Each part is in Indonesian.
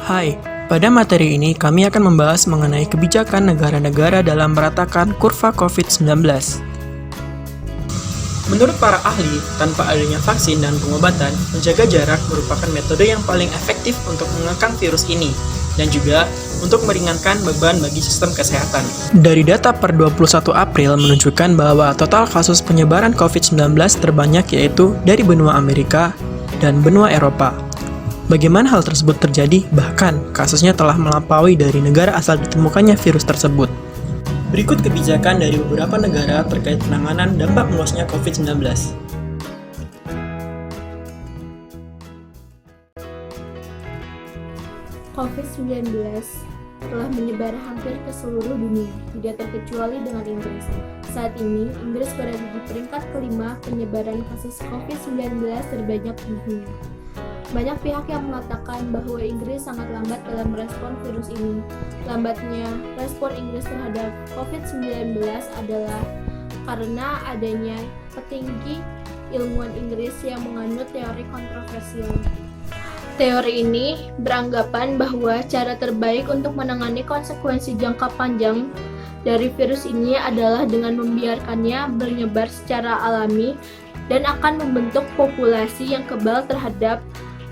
Hai, pada materi ini kami akan membahas mengenai kebijakan negara-negara dalam meratakan kurva COVID-19. Menurut para ahli, tanpa adanya vaksin dan pengobatan, menjaga jarak merupakan metode yang paling efektif untuk mengekang virus ini, dan juga untuk meringankan beban bagi sistem kesehatan. Dari data per 21 April menunjukkan bahwa total kasus penyebaran COVID-19 terbanyak yaitu dari benua Amerika dan benua Eropa. Bagaimana hal tersebut terjadi? Bahkan, kasusnya telah melampaui dari negara asal ditemukannya virus tersebut. Berikut kebijakan dari beberapa negara terkait penanganan dampak meluasnya COVID-19. COVID-19 telah menyebar hampir ke seluruh dunia, tidak terkecuali dengan Inggris. Saat ini, Inggris berada di peringkat kelima penyebaran kasus COVID-19 terbanyak di dunia. Banyak pihak yang mengatakan bahwa Inggris sangat lambat dalam merespon virus ini. Lambatnya respon Inggris terhadap COVID-19 adalah karena adanya petinggi ilmuwan Inggris yang menganut teori kontroversial. Teori ini beranggapan bahwa cara terbaik untuk menangani konsekuensi jangka panjang dari virus ini adalah dengan membiarkannya menyebar secara alami dan akan membentuk populasi yang kebal terhadap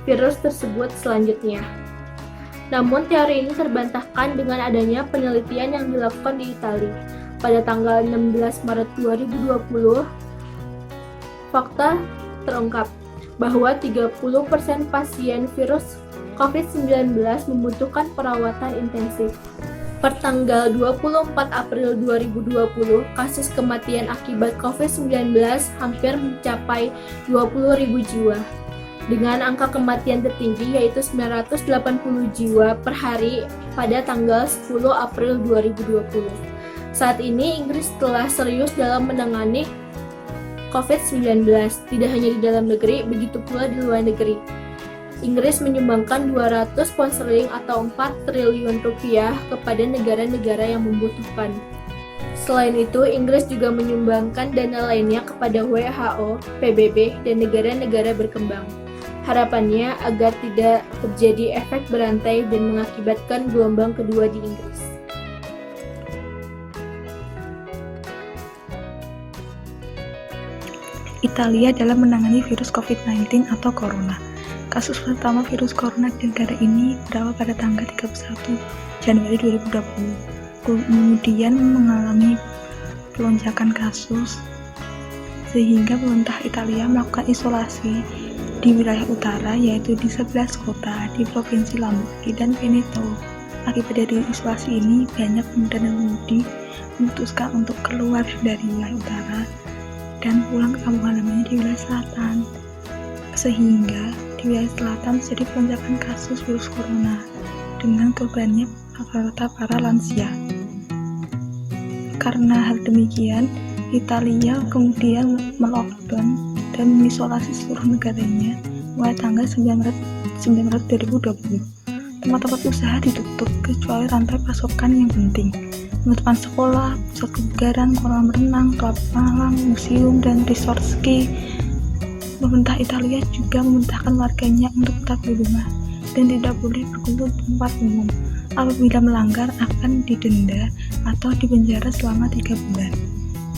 virus tersebut selanjutnya. Namun teori ini terbantahkan dengan adanya penelitian yang dilakukan di Italia. Pada tanggal 16 Maret 2020, fakta terungkap bahwa 30% pasien virus COVID-19 membutuhkan perawatan intensif. Per tanggal 24 April 2020, kasus kematian akibat COVID-19 hampir mencapai 20.000 jiwa. Dengan angka kematian tertinggi yaitu 980 jiwa per hari pada tanggal 10 April 2020. Saat ini Inggris telah serius dalam menangani COVID-19, tidak hanya di dalam negeri, begitu pula di luar negeri. Inggris menyumbangkan 200 pound sterling atau 4 triliun rupiah kepada negara-negara yang membutuhkan. Selain itu, Inggris juga menyumbangkan dana lainnya kepada WHO, PBB, dan negara-negara berkembang. Harapannya agar tidak terjadi efek berantai dan mengakibatkan gelombang kedua di Inggris. Italia dalam menangani virus COVID-19 atau Corona. Kasus pertama virus Corona di negara ini berawal pada tanggal 31 Januari 2020. Kemudian mengalami lonjakan kasus sehingga pemerintah Italia melakukan isolasi di wilayah utara, yaitu di 11 kota di Provinsi Lombardi dan Veneto. Akibat dari isolasi ini, banyak pemuda dan pemudi memutuskan untuk keluar dari wilayah utara dan pulang ke kampung halamannya di wilayah selatan. Sehingga di wilayah selatan terjadi lonjakan kasus virus corona dengan korbannya rata-rata para lansia. Karena hal demikian, Italia kemudian melockdown dan mengisolasi seluruh negaranya mulai tanggal 9 Maret 2020. Tempat-tempat usaha ditutup kecuali rantai pasokan yang penting. Penutupan sekolah, pusat kebugaran, kolam renang, klub malam, museum, dan resort ski. Pemerintah Italia juga memerintahkan warganya untuk tetap di rumah dan tidak boleh berkumpul di tempat umum. Apabila melanggar akan didenda atau dipenjara selama 3 bulan.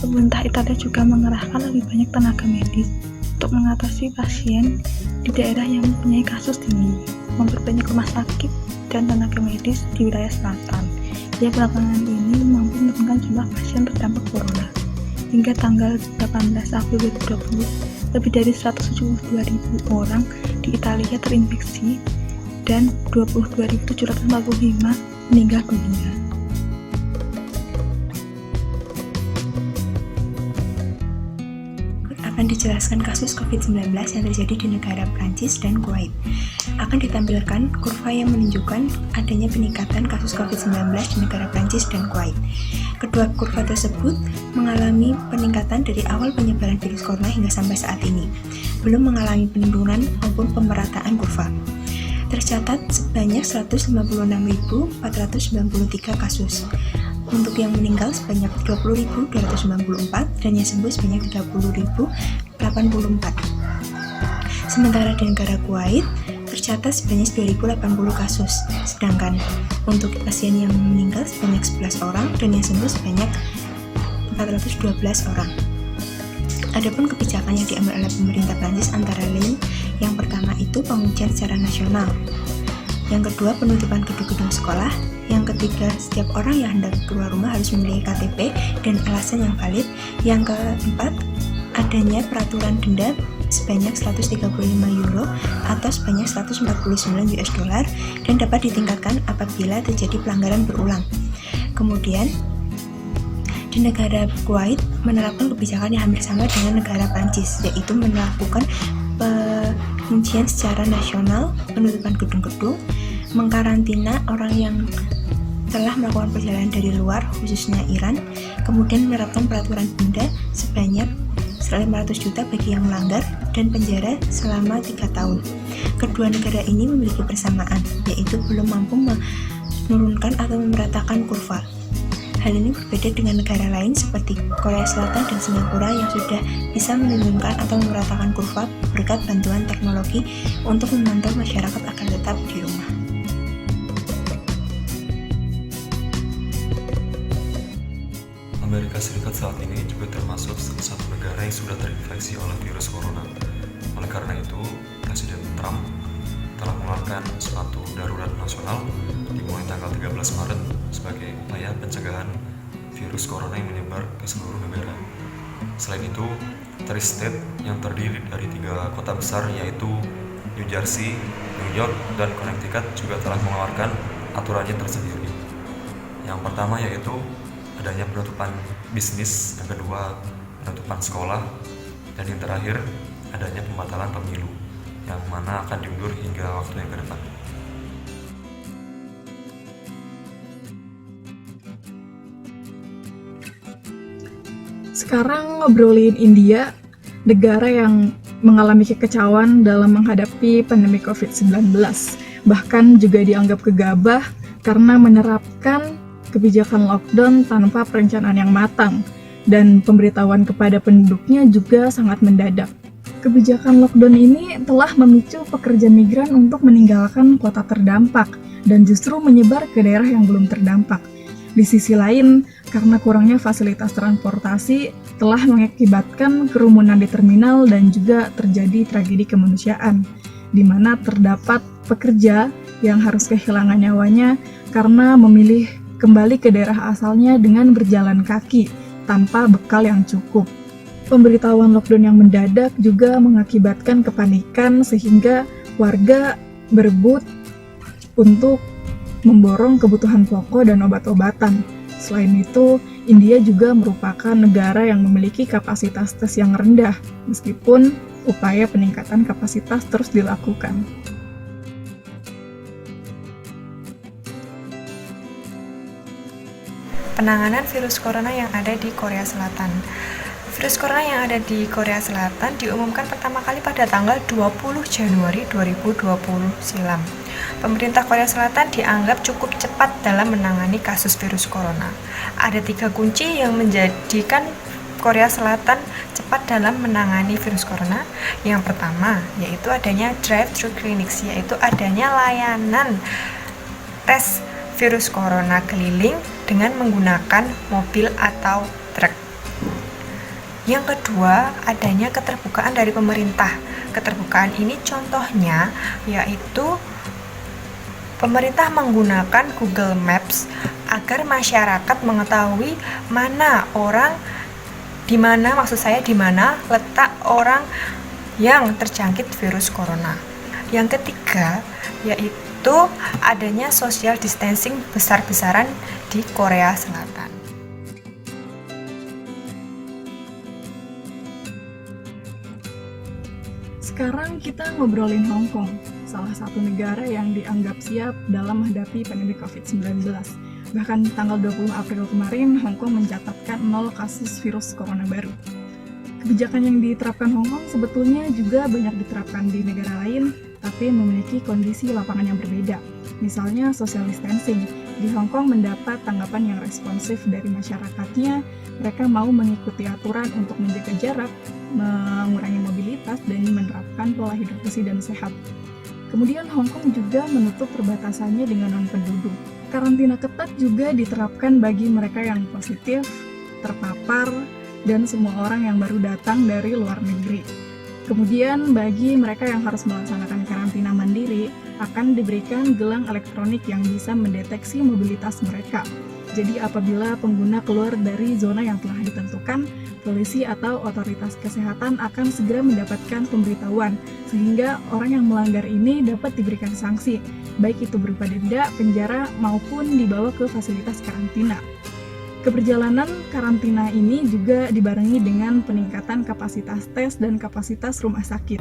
Pemerintah Italia juga mengerahkan lebih banyak tenaga medis untuk mengatasi pasien di daerah yang mempunyai kasus tinggi, memperbanyak rumah sakit dan tenaga medis di wilayah selatan. Yang belakangan ini mampu menurunkan jumlah pasien terdampak corona. Hingga tanggal 18 April 2020, lebih dari 172.000 orang di Italia terinfeksi dan 22.745 meninggal dunia. Akan dijelaskan kasus COVID-19 yang terjadi di negara Prancis dan Kuwait. Akan ditampilkan kurva yang menunjukkan adanya peningkatan kasus COVID-19 di negara Prancis dan Kuwait. Kedua kurva tersebut mengalami peningkatan dari awal penyebaran virus corona hingga sampai saat ini, belum mengalami penurunan maupun pemerataan kurva. Tercatat sebanyak 156.493 kasus. Untuk yang meninggal sebanyak 20.294 dan yang sembuh sebanyak 30.084. Sementara di negara Kuwait tercatat sebanyak 2.080 kasus, sedangkan untuk pasien yang meninggal sebanyak 11 orang dan yang sembuh sebanyak 412 orang. Adapun kebijakan yang diambil oleh pemerintah Prancis antara lain, yang pertama itu penguncian secara nasional, yang kedua penutupan gedung-gedung sekolah, yang ketiga setiap orang yang hendak keluar rumah harus memiliki KTP dan alasan yang valid, yang keempat adanya peraturan denda sebanyak 135 euro atau sebanyak 149 US dollar dan dapat ditingkatkan apabila terjadi pelanggaran berulang. Kemudian di negara Kuwait menerapkan kebijakan yang hampir sama dengan negara Prancis, yaitu melakukan penguncian secara nasional, penutupan gedung-gedung, mengkarantina orang yang telah melakukan perjalanan dari luar, khususnya Iran, kemudian menerapkan peraturan denda sebanyak 500 juta bagi yang melanggar dan penjara selama 3 tahun. Kedua negara ini memiliki persamaan, yaitu belum mampu menurunkan atau memeratakan kurva. Hal ini berbeda dengan negara lain seperti Korea Selatan dan Singapura yang sudah bisa menurunkan atau memeratakan kurva berkat bantuan teknologi untuk memantau masyarakat agar tetap di rumah. Amerika Serikat saat ini juga termasuk salah satu negara yang sudah terinfeksi oleh virus corona. Oleh karena itu, Presiden Trump telah mengeluarkan suatu darurat nasional dimulai tanggal 13 Maret sebagai upaya pencegahan virus corona yang menyebar ke seluruh negara. Selain itu, Tri-State yang terdiri dari 3 kota besar yaitu New Jersey, New York, dan Connecticut juga telah mengeluarkan aturannya tersendiri. Yang pertama yaitu adanya penutupan bisnis, yang kedua penutupan sekolah, dan yang terakhir adanya pembatalan pemilu yang mana akan diundur hingga waktu yang ke depan. Sekarang ngobrolin India, negara yang mengalami kekacauan dalam menghadapi pandemi COVID-19, bahkan juga dianggap gegabah karena menerapkan kebijakan lockdown tanpa perencanaan yang matang, dan pemberitahuan kepada penduduknya juga sangat mendadak. Kebijakan lockdown ini telah memicu pekerja migran untuk meninggalkan kota terdampak dan justru menyebar ke daerah yang belum terdampak. Di sisi lain, karena kurangnya fasilitas transportasi telah mengakibatkan kerumunan di terminal dan juga terjadi tragedi kemanusiaan, di mana terdapat pekerja yang harus kehilangan nyawanya karena memilih kembali ke daerah asalnya dengan berjalan kaki tanpa bekal yang cukup. Pemberitahuan lockdown yang mendadak juga mengakibatkan kepanikan sehingga warga berebut untuk memborong kebutuhan pokok dan obat-obatan. Selain itu, India juga merupakan negara yang memiliki kapasitas tes yang rendah, meskipun upaya peningkatan kapasitas terus dilakukan. Penanganan virus corona yang ada di Korea Selatan. Virus corona yang ada di Korea Selatan diumumkan pertama kali pada tanggal 20 Januari 2020 silam. Pemerintah Korea Selatan dianggap cukup cepat dalam menangani kasus virus corona. Ada 3 kunci yang menjadikan Korea Selatan cepat dalam menangani virus corona. Yang pertama, yaitu adanya drive-thru clinics, yaitu adanya layanan tes virus corona keliling dengan menggunakan mobil atau truk. Yang kedua, adanya keterbukaan dari pemerintah. Keterbukaan ini contohnya yaitu pemerintah menggunakan Google Maps agar masyarakat mengetahui di mana letak orang yang terjangkit virus corona. Yang ketiga, yaitu adanya social distancing besar-besaran di Korea Selatan. Sekarang kita ngobrolin Hong Kong, salah satu negara yang dianggap siap dalam menghadapi pandemi COVID-19. Bahkan tanggal 20 April kemarin, Hong Kong mencatatkan 0 kasus virus corona baru. Kebijakan yang diterapkan Hong Kong sebetulnya juga banyak diterapkan di negara lain, tapi memiliki kondisi lapangan yang berbeda. Misalnya social distancing. Di Hong Kong mendapat tanggapan yang responsif dari masyarakatnya. Mereka mau mengikuti aturan untuk menjaga jarak, mengurangi mobilitas, dan menerapkan pola hidup bersih dan sehat. Kemudian Hong Kong juga menutup perbatasannya dengan non-penduduk. Karantina ketat juga diterapkan bagi mereka yang positif, terpapar, dan semua orang yang baru datang dari luar negeri. Kemudian bagi mereka yang harus melaksanakan karantina mandiri, akan diberikan gelang elektronik yang bisa mendeteksi mobilitas mereka. Jadi apabila pengguna keluar dari zona yang telah ditentukan, polisi atau otoritas kesehatan akan segera mendapatkan pemberitahuan, sehingga orang yang melanggar ini dapat diberikan sanksi, baik itu berupa denda, penjara, maupun dibawa ke fasilitas karantina. Keberjalanan karantina ini juga dibarengi dengan peningkatan kapasitas tes dan kapasitas rumah sakit.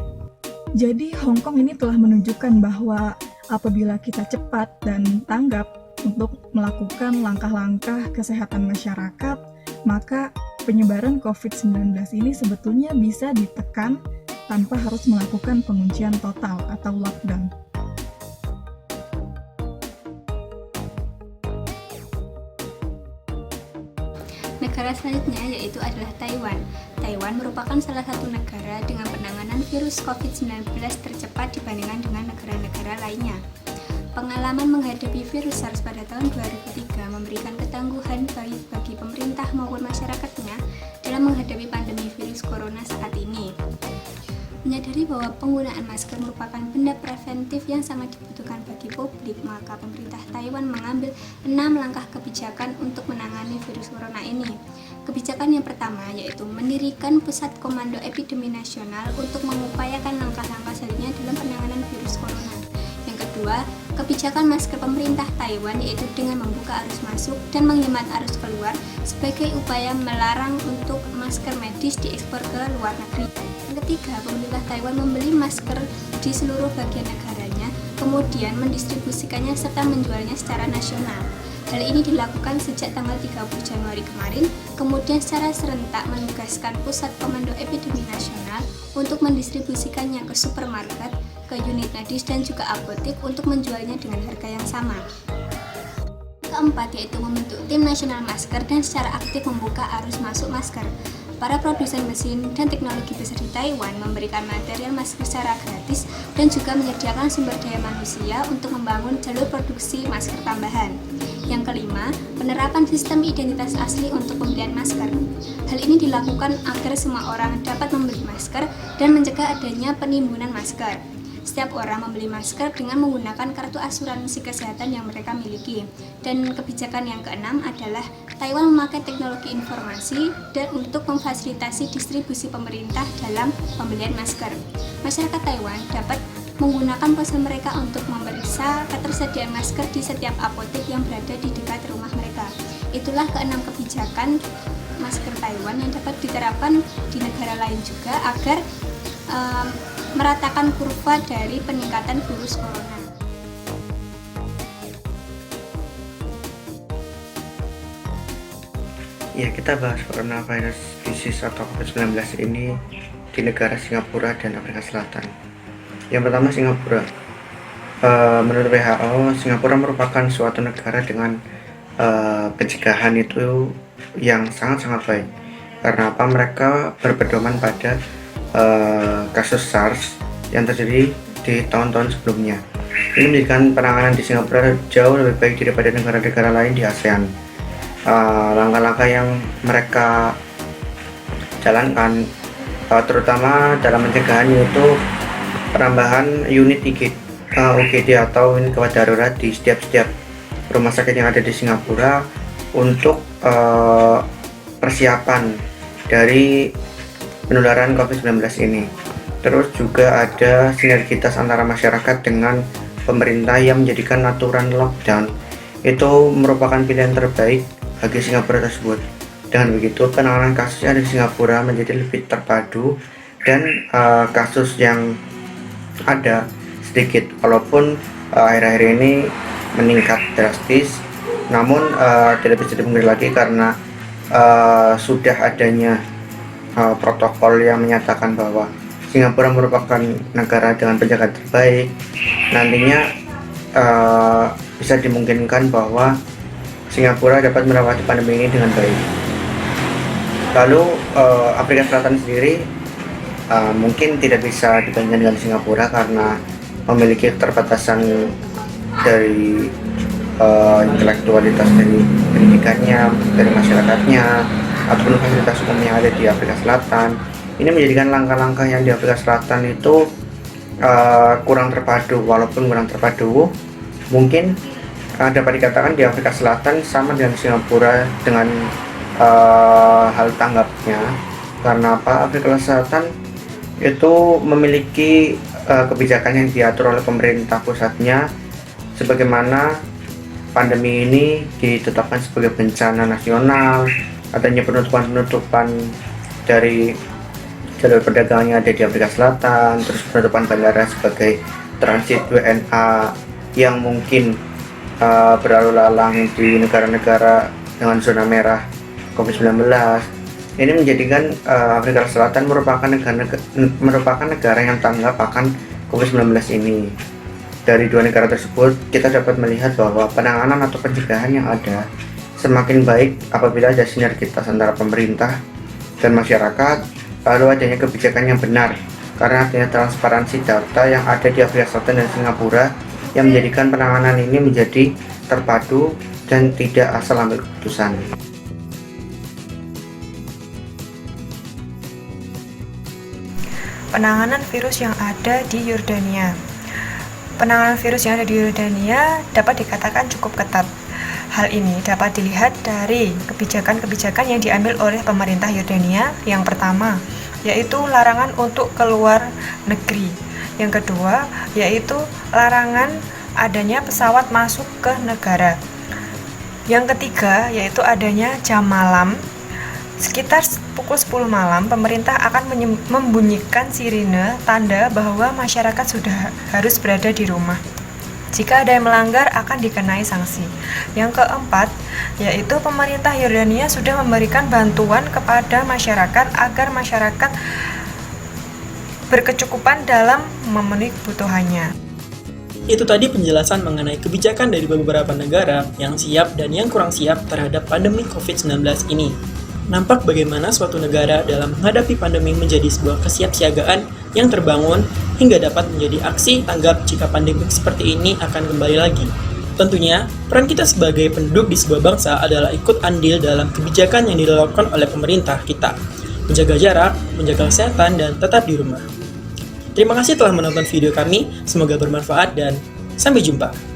Jadi Hong Kong ini telah menunjukkan bahwa apabila kita cepat dan tanggap untuk melakukan langkah-langkah kesehatan masyarakat, maka penyebaran COVID-19 ini sebetulnya bisa ditekan tanpa harus melakukan penguncian total atau lockdown. Negara selanjutnya yaitu adalah Taiwan. Taiwan merupakan salah satu negara dengan penanganan virus COVID-19 tercepat dibandingkan dengan negara-negara lainnya. Pengalaman menghadapi virus SARS pada tahun 2003 memberikan ketangguhan bagi pemerintah maupun masyarakatnya dalam menghadapi pandemi virus corona saat ini. Menyadari bahwa penggunaan masker merupakan benda preventif yang sangat dibutuhkan bagi publik, maka pemerintah Taiwan mengambil 6 langkah kebijakan untuk menangani virus corona ini. Kebijakan yang pertama yaitu mendirikan Pusat Komando Epidemi Nasional untuk mengupayakan langkah-langkah selanjutnya dalam penanganan virus corona. Yang kedua, kebijakan masker pemerintah Taiwan yaitu dengan membuka arus masuk dan menghemat arus keluar sebagai upaya melarang untuk masker medis diekspor ke luar negeri. Yang ketiga, pemerintah Taiwan membeli masker di seluruh bagian negaranya, kemudian mendistribusikannya serta menjualnya secara nasional. Hal ini dilakukan sejak tanggal 30 Januari kemarin, kemudian secara serentak menugaskan Pusat Komando Epidemi Nasional untuk mendistribusikannya ke supermarket, ke unit medis dan juga apotek untuk menjualnya dengan harga yang sama. Keempat yaitu membentuk tim nasional masker dan secara aktif membuka arus masuk masker. Para produsen mesin dan teknologi besar di Taiwan memberikan material masker secara gratis dan juga menyediakan sumber daya manusia untuk membangun jalur produksi masker tambahan. Yang kelima, penerapan sistem identitas asli untuk pembelian masker. Hal ini dilakukan agar semua orang dapat membeli masker dan mencegah adanya penimbunan masker. Setiap orang membeli masker dengan menggunakan kartu asuransi kesehatan yang mereka miliki. Dan kebijakan yang keenam adalah Taiwan memakai teknologi informasi dan untuk memfasilitasi distribusi pemerintah dalam pembelian masker. Masyarakat Taiwan dapat menggunakan ponsel mereka untuk memeriksa ketersediaan masker di setiap apotek yang berada di dekat rumah mereka. Itulah keenam kebijakan masker Taiwan yang dapat diterapkan di negara lain juga agar meratakan kurva dari peningkatan virus corona. Ya, kita bahas coronavirus disease atau COVID-19 ini di negara Singapura dan Afrika Selatan. Yang pertama Singapura. Menurut WHO, Singapura merupakan suatu negara dengan pencegahan itu yang sangat-sangat baik. Karena apa? Mereka berpedoman pada kasus SARS yang terjadi di tahun-tahun sebelumnya. Ini menjadikan penanganan di Singapura jauh lebih baik daripada negara-negara lain di ASEAN. Langkah-langkah yang mereka jalankan terutama dalam pencegahan yaitu penambahan unit UGD atau unit gawat darurat di setiap rumah sakit yang ada di Singapura untuk persiapan dari penularan COVID-19 ini. Terus juga ada sinergitas antara masyarakat dengan pemerintah yang menjadikan aturan lockdown itu merupakan pilihan terbaik bagi Singapura tersebut. Dengan begitu, penanganan kasus yang ada di Singapura menjadi lebih terpadu dan kasus yang ada sedikit, walaupun akhir-akhir ini meningkat drastis, namun tidak bisa dipungkiri lagi karena sudah adanya protokol yang menyatakan bahwa Singapura merupakan negara dengan penjagaan terbaik. Nantinya bisa dimungkinkan bahwa Singapura dapat melewati pandemi ini dengan baik. Lalu Afrika Selatan sendiri mungkin tidak bisa dibandingkan dengan Singapura karena memiliki keterbatasan dari intelektualitas dari pendidikannya, dari masyarakatnya, ataupun fasilitas umum yang ada di Afrika Selatan. Ini menjadikan langkah-langkah yang di Afrika Selatan itu kurang terpadu. Walaupun kurang terpadu, mungkin dapat dikatakan di Afrika Selatan sama dengan Singapura dengan hal tanggapnya. Karena apa? Afrika Selatan itu memiliki kebijakan yang diatur oleh pemerintah pusatnya, sebagaimana pandemi ini ditetapkan sebagai bencana nasional, adanya penutupan dari jalur perdagangan yang ada di Afrika Selatan, terus penutupan bandara sebagai transit WNA yang mungkin berlalu lalang di negara-negara dengan zona merah COVID-19. Ini menjadikan Afrika Selatan merupakan negara yang tanggap akan COVID-19 ini. Dari dua negara tersebut, kita dapat melihat bahwa penanganan atau pencegahan yang ada semakin baik apabila ada sinergitas antara pemerintah dan masyarakat, lalu adanya kebijakan yang benar, karena adanya transparansi data yang ada di Afrika Selatan dan Singapura yang menjadikan penanganan ini menjadi terpadu dan tidak asal ambil keputusan. Penanganan virus yang ada di Yordania. Penanganan virus yang ada di Yordania dapat dikatakan cukup ketat. Hal ini dapat dilihat dari kebijakan-kebijakan yang diambil oleh pemerintah Yordania. Yang pertama, yaitu larangan untuk keluar negeri. Yang kedua, yaitu larangan adanya pesawat masuk ke negara. Yang ketiga, yaitu adanya jam malam. Sekitar pukul 10 malam, pemerintah akan membunyikan sirine tanda bahwa masyarakat sudah harus berada di rumah. Jika ada yang melanggar, akan dikenai sanksi. Yang keempat, yaitu pemerintah Yordania sudah memberikan bantuan kepada masyarakat agar masyarakat berkecukupan dalam memenuhi kebutuhannya. Itu tadi penjelasan mengenai kebijakan dari beberapa negara yang siap dan yang kurang siap terhadap pandemi COVID-19 ini. Nampak bagaimana suatu negara dalam menghadapi pandemi menjadi sebuah kesiapsiagaan yang terbangun hingga dapat menjadi aksi tanggap jika pandemi seperti ini akan kembali lagi. Tentunya, peran kita sebagai penduduk di sebuah bangsa adalah ikut andil dalam kebijakan yang dilakukan oleh pemerintah kita. Menjaga jarak, menjaga kesehatan, dan tetap di rumah. Terima kasih telah menonton video kami, semoga bermanfaat dan sampai jumpa.